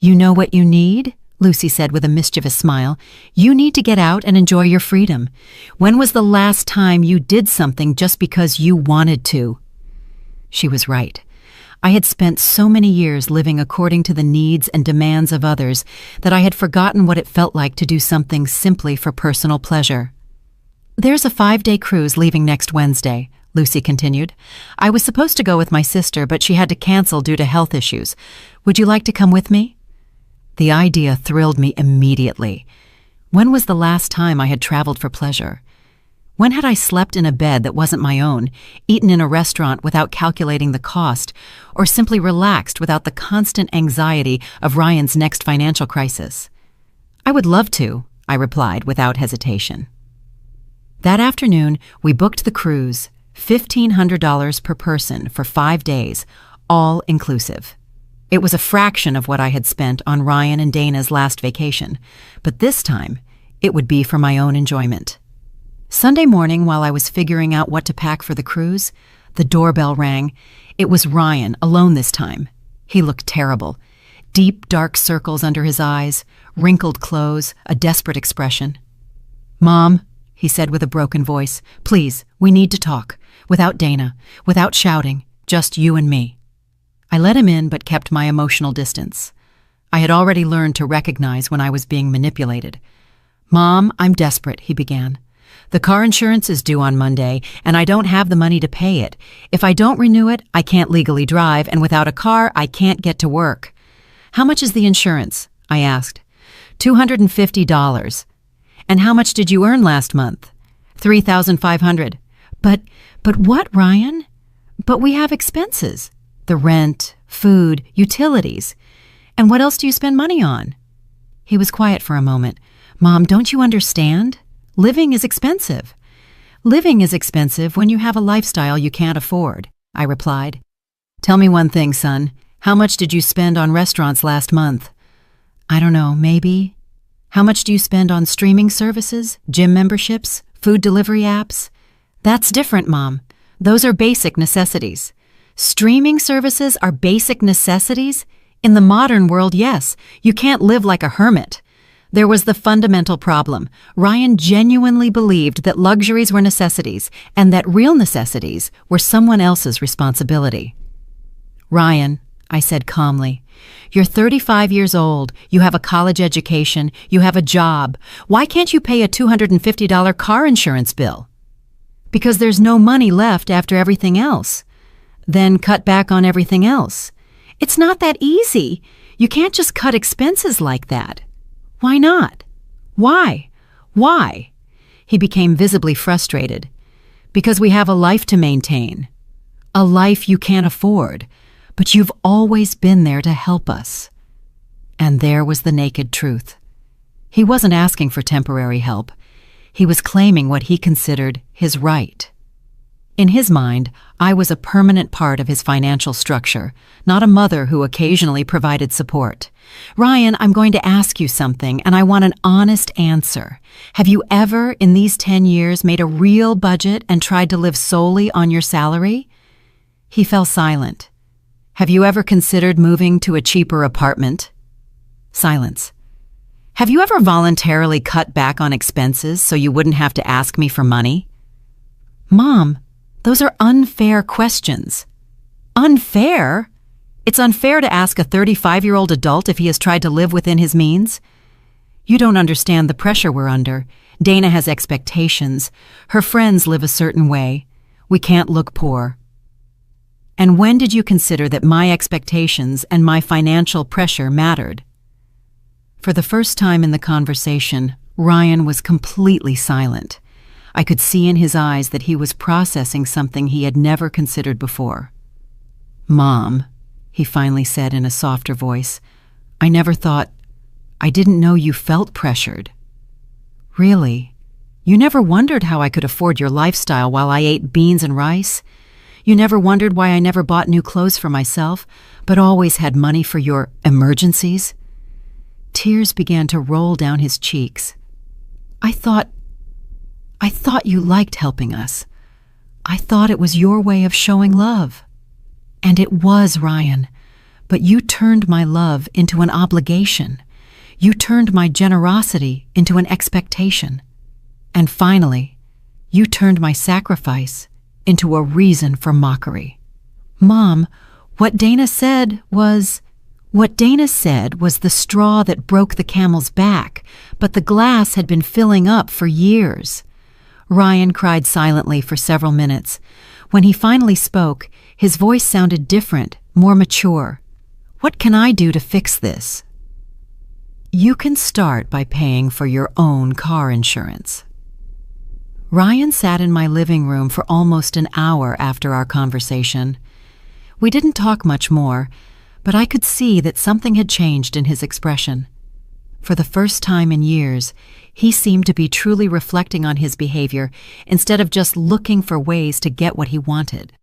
"You know what you need?" Lucy said with a mischievous smile. "You need to get out and enjoy your freedom. When was the last time you did something just because you wanted to?" She was right. I had spent so many years living according to the needs and demands of others that I had forgotten what it felt like to do something simply for personal pleasure. "There's a 5-day cruise leaving next Wednesday," Lucy continued. "I was supposed to go with my sister, but she had to cancel due to health issues. Would you like to come with me?" The idea thrilled me immediately. When was the last time I had traveled for pleasure? When had I slept in a bed that wasn't my own, eaten in a restaurant without calculating the cost, or simply relaxed without the constant anxiety of Ryan's next financial crisis? "I would love to," I replied without hesitation. That afternoon, we booked the cruise, $1,500 per person for 5 days, all inclusive. It was a fraction of what I had spent on Ryan and Dana's last vacation, but this time, it would be for my own enjoyment. Sunday morning, while I was figuring out what to pack for the cruise, the doorbell rang. It was Ryan, alone this time. He looked terrible. Deep, dark circles under his eyes, wrinkled clothes, a desperate expression. "Mom," he said with a broken voice, "please, we need to talk. Without Dana, without shouting, just you and me." I let him in but kept my emotional distance. I had already learned to recognize when I was being manipulated. "Mom, I'm desperate," he began. "The car insurance is due on Monday, and I don't have the money to pay it. If I don't renew it, I can't legally drive, and without a car, I can't get to work." "How much is the insurance?" I asked. $250. "And how much did you earn last month?" $3,500. But what, Ryan?" "But we have expenses. The rent, food, utilities. And what else do you spend money on?" He was quiet for a moment. "Mom, don't you understand? Living is expensive." "Living is expensive when you have a lifestyle you can't afford," I replied. "Tell me one thing, son. How much did you spend on restaurants last month?" "I don't know, maybe." How much do you spend on streaming services, gym memberships, food delivery apps? That's different, Mom. Those are basic necessities. Streaming services are basic necessities? In the modern world, yes. You can't live like a hermit. There was the fundamental problem. Ryan genuinely believed that luxuries were necessities and that real necessities were someone else's responsibility. Ryan, I said calmly, you're 35 years old, you have a college education, you have a job. Why can't you pay a $250 car insurance bill? Because there's no money left after everything else. Then cut back on everything else. It's not that easy. You can't just cut expenses like that. Why not? Why? Why? He became visibly frustrated. Because we have a life to maintain. A life you can't afford. But you've always been there to help us. And there was the naked truth. He wasn't asking for temporary help. He was claiming what he considered his right. In his mind, I was a permanent part of his financial structure, not a mother who occasionally provided support. Ryan, I'm going to ask you something, and I want an honest answer. Have you ever, in these 10 years, made a real budget and tried to live solely on your salary? He fell silent. Have you ever considered moving to a cheaper apartment? Silence. Have you ever voluntarily cut back on expenses so you wouldn't have to ask me for money? Mom, those are unfair questions. Unfair? It's unfair to ask a 35-year-old adult if he has tried to live within his means. You don't understand the pressure we're under. Dana has expectations. Her friends live a certain way. We can't look poor. And when did you consider that my expectations and my financial pressure mattered? For the first time in the conversation, Ryan was completely silent. I could see in his eyes that he was processing something he had never considered before. Mom, he finally said in a softer voice, I didn't know you felt pressured. Really? You never wondered how I could afford your lifestyle while I ate beans and rice? You never wondered why I never bought new clothes for myself, but always had money for your emergencies? Tears began to roll down his cheeks. I thought you liked helping us. I thought it was your way of showing love. And it was, Ryan. But you turned my love into an obligation. You turned my generosity into an expectation. And finally, you turned my sacrifice into a reason for mockery. Mom, what Dana said was the straw that broke the camel's back, but the glass had been filling up for years. Ryan cried silently for several minutes. When he finally spoke, his voice sounded different, more mature. What can I do to fix this? You can start by paying for your own car insurance. Ryan sat in my living room for almost an hour after our conversation. We didn't talk much more, but I could see that something had changed in his expression. For the first time in years, he seemed to be truly reflecting on his behavior instead of just looking for ways to get what he wanted.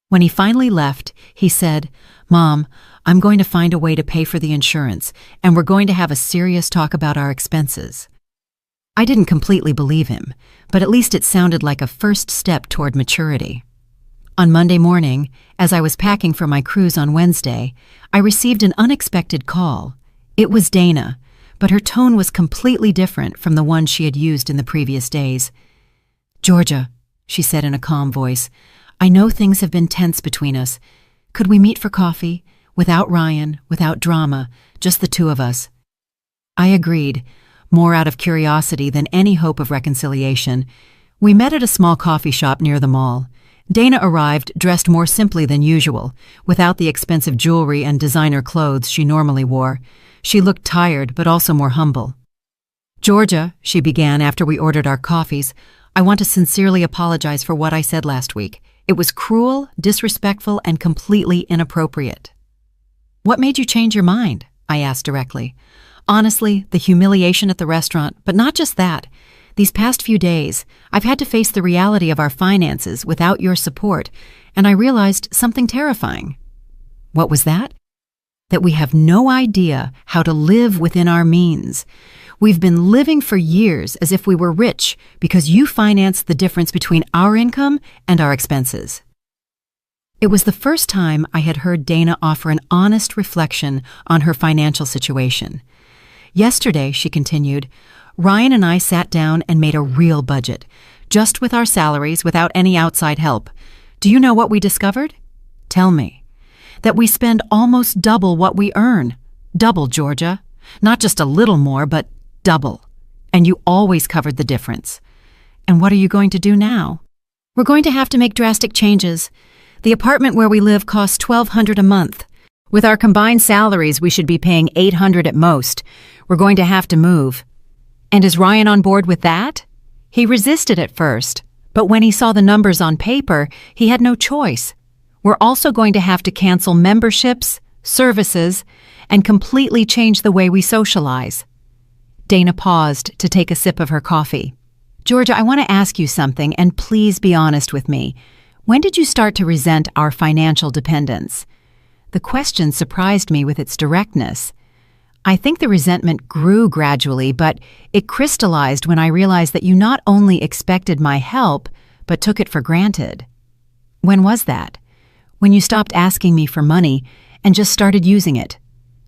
When he finally left, he said, Mom, I'm going to find a way to pay for the insurance, and we're going to have a serious talk about our expenses. I didn't completely believe him, but at least it sounded like a first step toward maturity. On Monday morning, as I was packing for my cruise on Wednesday, I received an unexpected call. It was Dana, but her tone was completely different from the one she had used in the previous days. Georgia, she said in a calm voice, I know things have been tense between us. Could we meet for coffee? Without Ryan, without drama, just the two of us. I agreed, more out of curiosity than any hope of reconciliation. We met at a small coffee shop near the mall. Dana arrived dressed more simply than usual, without the expensive jewelry and designer clothes she normally wore. She looked tired, but also more humble. Georgia, she began after we ordered our coffees, I want to sincerely apologize for what I said last week. It was cruel, disrespectful, and completely inappropriate. What made you change your mind? I asked directly. Honestly, the humiliation at the restaurant, but not just that. These past few days, I've had to face the reality of our finances without your support, and I realized something terrifying. What was that? that we have no idea how to live within our means. We've been living for years as if we were rich because you financed the difference between our income and our expenses. It was the first time I had heard Dana offer an honest reflection on her financial situation. Yesterday, she continued, Ryan and I sat down and made a real budget, just with our salaries, without any outside help. Do you know what we discovered? Tell me. That we spend almost double what we earn. Double, Georgia. Not just a little more, but double. And you always covered the difference. And what are you going to do now? We're going to have to make drastic changes. The apartment where we live costs $1,200 a month. With our combined salaries, we should be paying $800 at most. We're going to have to move. And is Ryan on board with that? He resisted at first, but when he saw the numbers on paper, he had no choice. We're also going to have to cancel memberships, services, and completely change the way we socialize. Dana paused to take a sip of her coffee. Georgia, I want to ask you something, and please be honest with me. When did you start to resent our financial dependence? The question surprised me with its directness. I think the resentment grew gradually, but it crystallized when I realized that you not only expected my help, but took it for granted. When was that? When you stopped asking me for money and just started using it.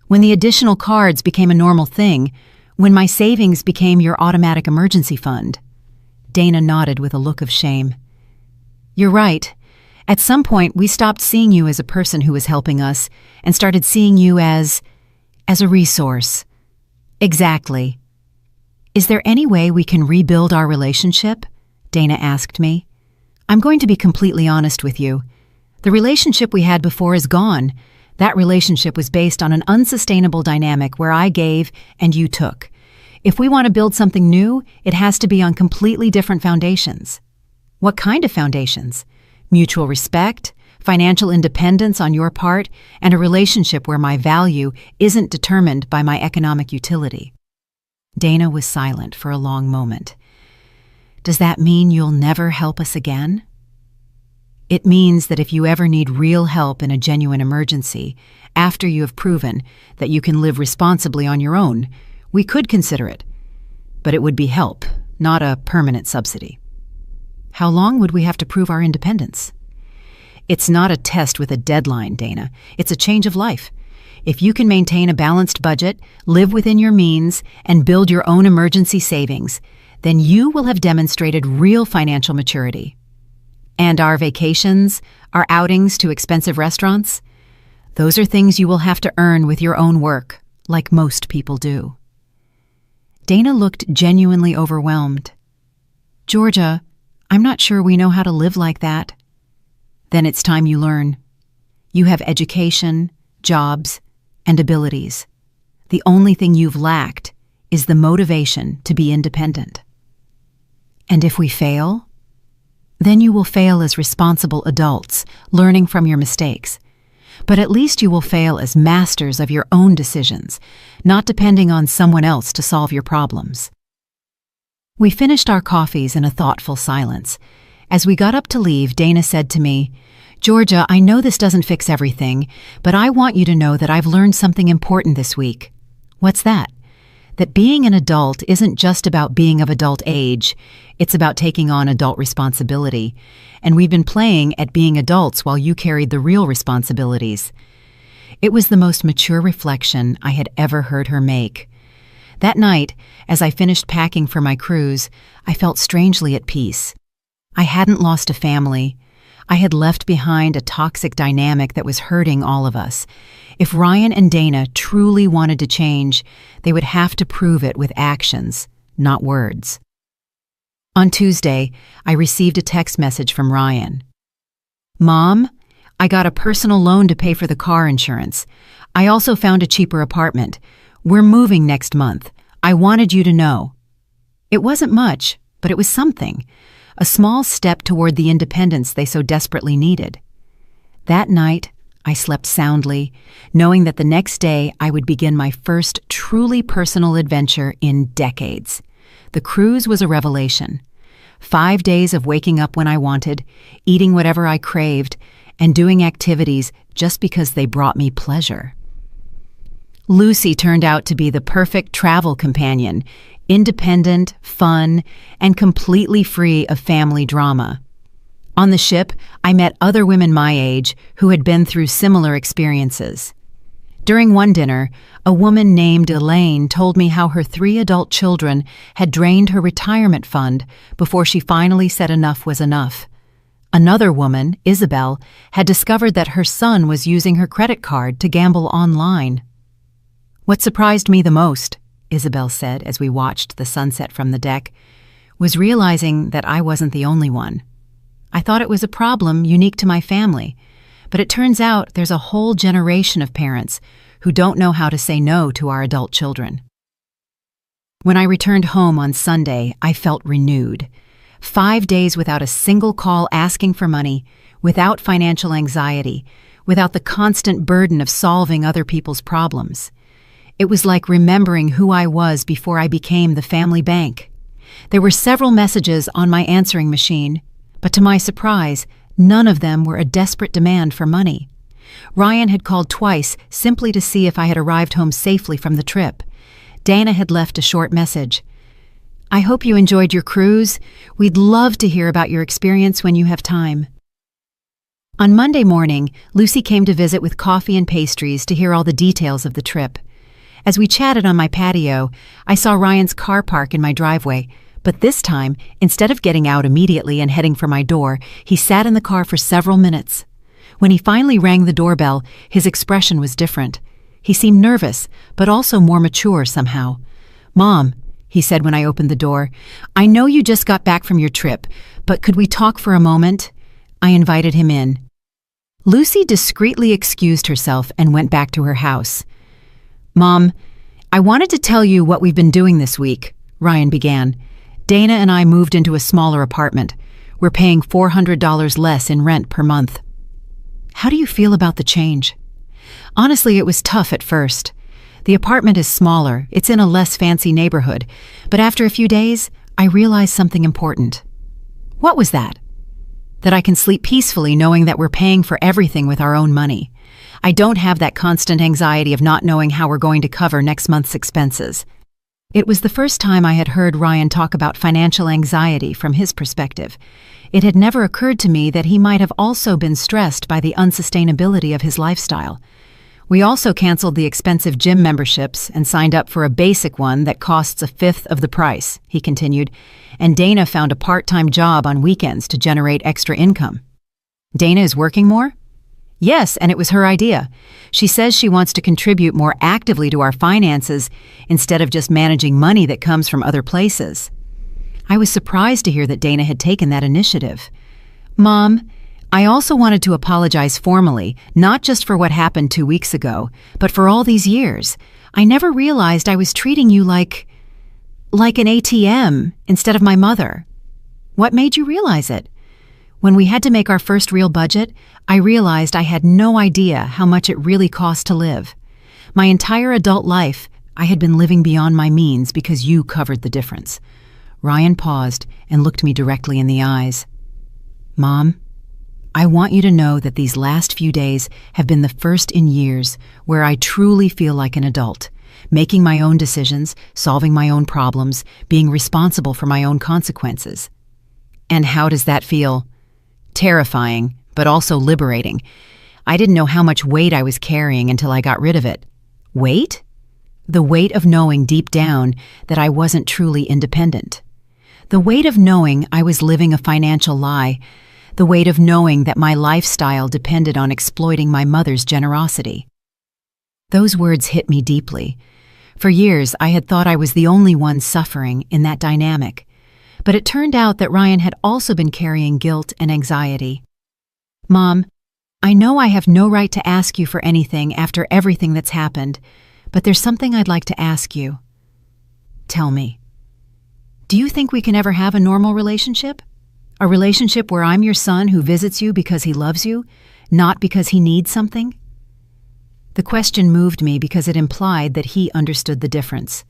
When the additional cards became a normal thing. When my savings became your automatic emergency fund. Dana nodded with a look of shame. You're right. At some point, we stopped seeing you as a person who was helping us and started seeing you as a resource. Exactly. Is there any way we can rebuild our relationship? Dana asked me. I'm going to be completely honest with you. The relationship we had before is gone. That relationship was based on an unsustainable dynamic where I gave and you took. If we want to build something new, it has to be on completely different foundations. What kind of foundations? Mutual respect, financial independence on your part, and a relationship where my value isn't determined by my economic utility. Dana was silent for a long moment. Does that mean you'll never help us again? It means that if you ever need real help in a genuine emergency, after you have proven that you can live responsibly on your own, we could consider it. But it would be help, not a permanent subsidy. How long would we have to prove our independence? It's not a test with a deadline, Dana. It's a change of life. If you can maintain a balanced budget, live within your means, and build your own emergency savings, then you will have demonstrated real financial maturity. And our vacations, our outings to expensive restaurants, those are things you will have to earn with your own work, like most people do. Dana looked genuinely overwhelmed. Georgia, I'm not sure we know how to live like that. Then it's time you learn. You have education, jobs, and abilities. The only thing you've lacked is the motivation to be independent. And if we fail, then you will fail as responsible adults, learning from your mistakes. But at least you will fail as masters of your own decisions, not depending on someone else to solve your problems. We finished our coffees in a thoughtful silence. As we got up to leave, Dana said to me, Georgia, I know this doesn't fix everything, but I want you to know that I've learned something important this week. What's that? That being an adult isn't just about being of adult age, it's about taking on adult responsibility. And we've been playing at being adults while you carried the real responsibilities. It was the most mature reflection I had ever heard her make. That night, as I finished packing for my cruise, I felt strangely at peace. I hadn't lost a family. I had left behind a toxic dynamic that was hurting all of us. If Ryan and Dana truly wanted to change, they would have to prove it with actions, not words. On Tuesday, I received a text message from Ryan. Mom, I got a personal loan to pay for the car insurance. I also found a cheaper apartment. We're moving next month. I wanted you to know. It wasn't much, but it was something. A small step toward the independence they so desperately needed. That night, I slept soundly, knowing that the next day I would begin my first truly personal adventure in decades. The cruise was a revelation. 5 days of waking up when I wanted, eating whatever I craved, and doing activities just because they brought me pleasure. Lucy turned out to be the perfect travel companion, independent, fun, and completely free of family drama. On the ship, I met other women my age who had been through similar experiences. During one dinner, a woman named Elaine told me how her 3 adult children had drained her retirement fund before she finally said enough was enough. Another woman, Isabel, had discovered that her son was using her credit card to gamble online. "What surprised me the most," Isabel said as we watched the sunset from the deck, "was realizing that I wasn't the only one. I thought it was a problem unique to my family, but it turns out there's a whole generation of parents who don't know how to say no to our adult children." When I returned home on Sunday, I felt renewed. 5 days without a single call asking for money, without financial anxiety, without the constant burden of solving other people's problems. It was like remembering who I was before I became the family bank. There were several messages on my answering machine, but to my surprise, none of them were a desperate demand for money. Ryan had called twice simply to see if I had arrived home safely from the trip. Dana had left a short message. "I hope you enjoyed your cruise. We'd love to hear about your experience when you have time." On Monday morning, Lucy came to visit with coffee and pastries to hear all the details of the trip. As we chatted on my patio, I saw Ryan's car park in my driveway, but this time, instead of getting out immediately and heading for my door, he sat in the car for several minutes. When he finally rang the doorbell, his expression was different. He seemed nervous, but also more mature somehow. "Mom," he said when I opened the door, "I know you just got back from your trip, but could we talk for a moment?" I invited him in. Lucy discreetly excused herself and went back to her house. "Mom, I wanted to tell you what we've been doing this week," Ryan began. "Dana and I moved into a smaller apartment. We're paying $400 less in rent per month." "How do you feel about the change?" Honestly, it was tough at first. The apartment is smaller, it's in a less fancy neighborhood, but after a few days, I realized something important. "What was that?" "That I can sleep peacefully knowing that we're paying for everything with our own money. I don't have that constant anxiety of not knowing how we're going to cover next month's expenses." It was the first time I had heard Ryan talk about financial anxiety from his perspective. It had never occurred to me that he might have also been stressed by the unsustainability of his lifestyle. "We also canceled the expensive gym memberships and signed up for a basic one that costs a fifth of the price," he continued, "and Dana found a part-time job on weekends to generate extra income." "Dana is working more?" "Yes, and it was her idea. She says she wants to contribute more actively to our finances instead of just managing money that comes from other places." I was surprised to hear that Dana had taken that initiative. "Mom, I also wanted to apologize formally, not just for what happened 2 weeks ago, but for all these years. I never realized I was treating you like an ATM instead of my mother." "What made you realize it?" "When we had to make our first real budget, I realized I had no idea how much it really cost to live. My entire adult life, I had been living beyond my means because you covered the difference." Ryan paused and looked me directly in the eyes. "Mom, I want you to know that these last few days have been the first in years where I truly feel like an adult, making my own decisions, solving my own problems, being responsible for my own consequences." "And how does that feel?" "Terrifying, but also liberating. I didn't know how much weight I was carrying until I got rid of it." "Weight?" "The weight of knowing deep down that I wasn't truly independent. The weight of knowing I was living a financial lie. The weight of knowing that my lifestyle depended on exploiting my mother's generosity." Those words hit me deeply. For years, I had thought I was the only one suffering in that dynamic. But it turned out that Ryan had also been carrying guilt and anxiety. "Mom, I know I have no right to ask you for anything after everything that's happened, but there's something I'd like to ask you." "Tell me." "Do you think we can ever have a normal relationship? A relationship where I'm your son who visits you because he loves you, not because he needs something?" The question moved me because it implied that he understood the difference.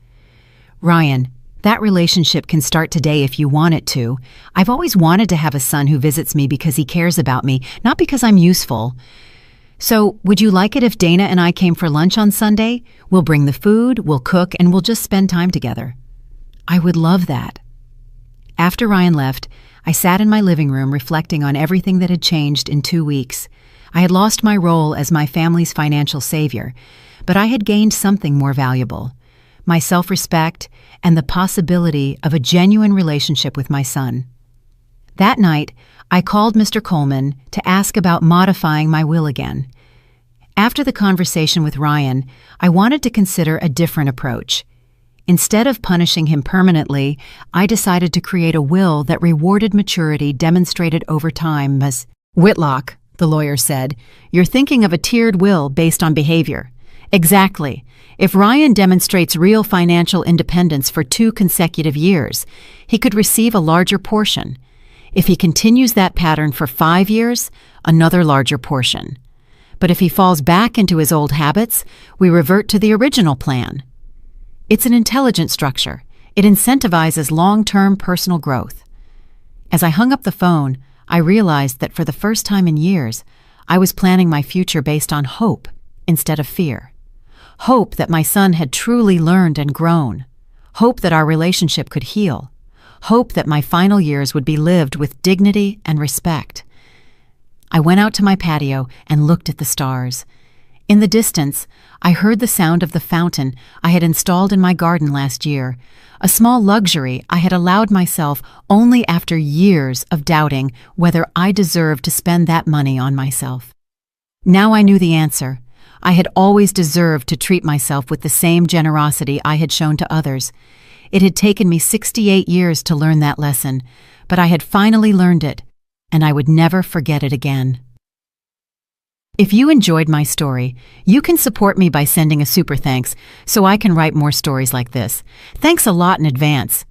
"Ryan, that relationship can start today if you want it to. I've always wanted to have a son who visits me because he cares about me, not because I'm useful. So, would you like it if Dana and I came for lunch on Sunday? We'll bring the food, we'll cook, and we'll just spend time together. I would love that. After Ryan left, I sat in my living room reflecting on everything that had changed in 2 weeks. I had lost my role as my family's financial savior, but I had gained something more valuable: my self-respect and the possibility of a genuine relationship with my son. That night, I called Mr. Coleman to ask about modifying my will again. After the conversation with Ryan, I wanted to consider a different approach. Instead of punishing him permanently, I decided to create a will that rewarded maturity demonstrated over time as Whitlock, the lawyer said, "You're thinking of a tiered will based on behavior." Exactly. If Ryan demonstrates real financial independence for 2 consecutive years, he could receive a larger portion. If he continues that pattern for 5 years, another larger portion. But if he falls back into his old habits, we revert to the original plan. It's an intelligent structure. It incentivizes long-term personal growth. As I hung up the phone, I realized that for the first time in years, I was planning my future based on hope instead of fear. Hope that my son had truly learned and grown. Hope that our relationship could heal. Hope that my final years would be lived with dignity and respect. I went out to my patio and looked at the stars. In the distance, I heard the sound of the fountain I had installed in my garden last year, a small luxury I had allowed myself only after years of doubting whether I deserved to spend that money on myself. Now I knew the answer. I had always deserved to treat myself with the same generosity I had shown to others. It had taken me 68 years to learn that lesson, but I had finally learned it, and I would never forget it again. If you enjoyed my story, you can support me by sending a super thanks so I can write more stories like this. Thanks a lot in advance.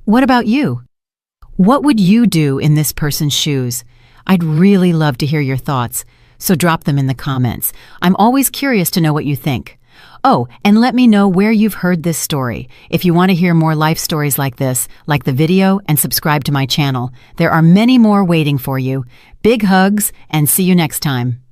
What about you? What would you do in this person's shoes? I'd really love to hear your thoughts, so drop them in the comments. I'm always curious to know what you think. Oh, and let me know where you've heard this story. If you want to hear more life stories like this, like the video and subscribe to my channel. There are many more waiting for you. Big hugs, and see you next time.